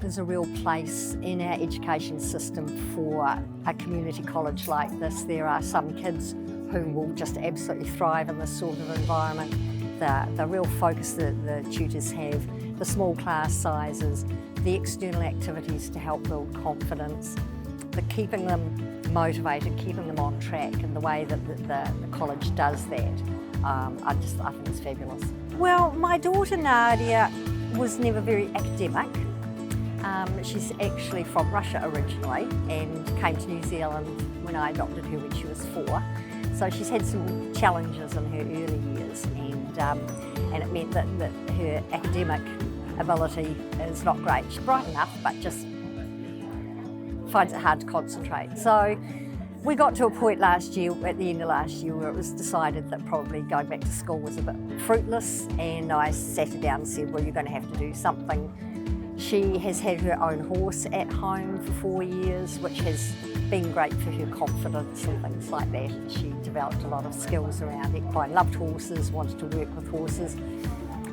there's a real place in our education system for a community college like this. There are some kids who will just absolutely thrive in this sort of environment. The real focus that the tutors have, the small class sizes, the external activities to help build confidence, the keeping them motivated, keeping them on track, and the way that the college does that, I think it's fabulous. Well, my daughter Nadia was never very academic. She's actually from Russia originally and came to New Zealand when I adopted her when she was 4. So she's had some challenges in her early years, and it meant that her academic ability is not great. She's bright enough, but just finds it hard to concentrate. So we got to a point last year, at the end of last year, where it was decided that probably going back to school was a bit fruitless, and I sat her down and said, well, you're going to have to do something. She has had her own horse at home for 4 years, which has been great for her confidence and things like that. And she developed a lot of skills around equine, loved horses, wanted to work with horses.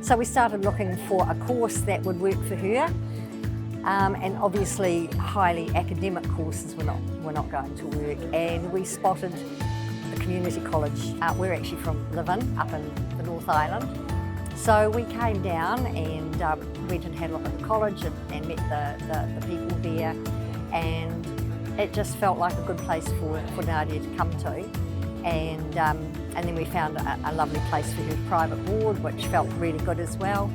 So we started looking for a course that would work for her. And obviously highly academic courses were not going to work, and we spotted the community college. We're actually from Liven, up in the North Island. So we came down and went and had a look at the college and met the people there, and it just felt like a good place for Nadia to come to. And then we found a lovely place for her private board, which felt really good as well.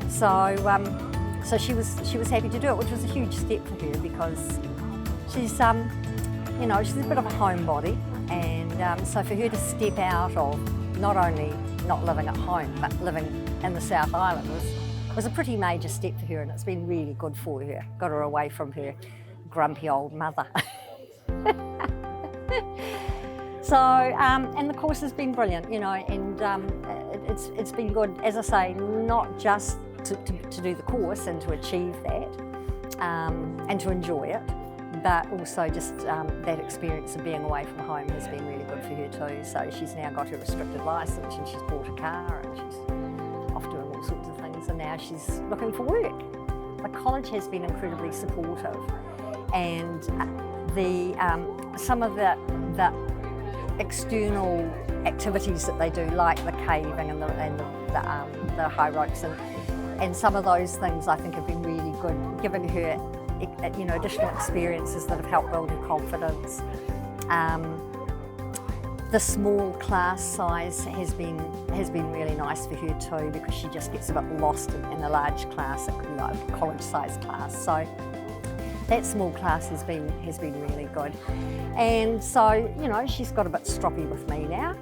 So she was happy to do it, which was a huge step for her, because she's she's a bit of a homebody, and so for her to step out of not only not living at home but living in the South Island was a pretty major step for her, and it's been really good for her. Got her away from her grumpy old mother. So and the course has been brilliant, and it's been good, as I say, not just to do the course and to achieve that and to enjoy it, but also just that experience of being away from home has been really good for her too. So she's now got her restricted licence, and she's bought a car, and she's off doing all sorts of things, and now she's looking for work. The college has been incredibly supportive, and some of the external activities that they do, like the caving and the high ropes, and some of those things I think have been really good, giving her additional experiences that have helped build her confidence. The small class size has been really nice for her too, because she just gets a bit lost in a large class, a college-sized class. So that small class has been really good, and so she's got a bit stroppy with me now.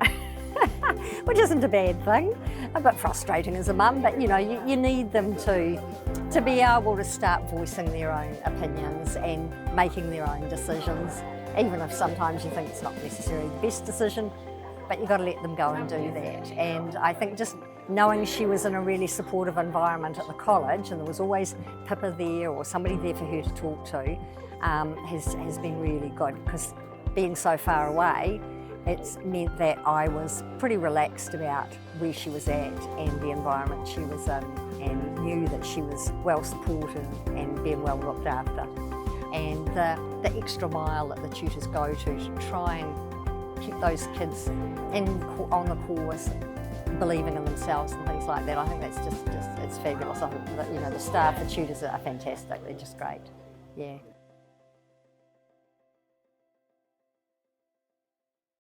Which isn't a bad thing, a bit frustrating as a mum, but you need them to be able to start voicing their own opinions and making their own decisions, even if sometimes you think it's not necessarily the best decision, but you've got to let them go and do that. And I think just knowing she was in a really supportive environment at the college, and there was always Pippa there or somebody there for her to talk to, has been really good, because being so far away, it's meant that I was pretty relaxed about where she was at and the environment she was in, and knew that she was well supported and being well looked after. And the extra mile that the tutors go to try and keep those kids on the course, believing in themselves and things like that, I think that's just it's fabulous. I think that, the staff, the tutors are fantastic. They're just great. Yeah.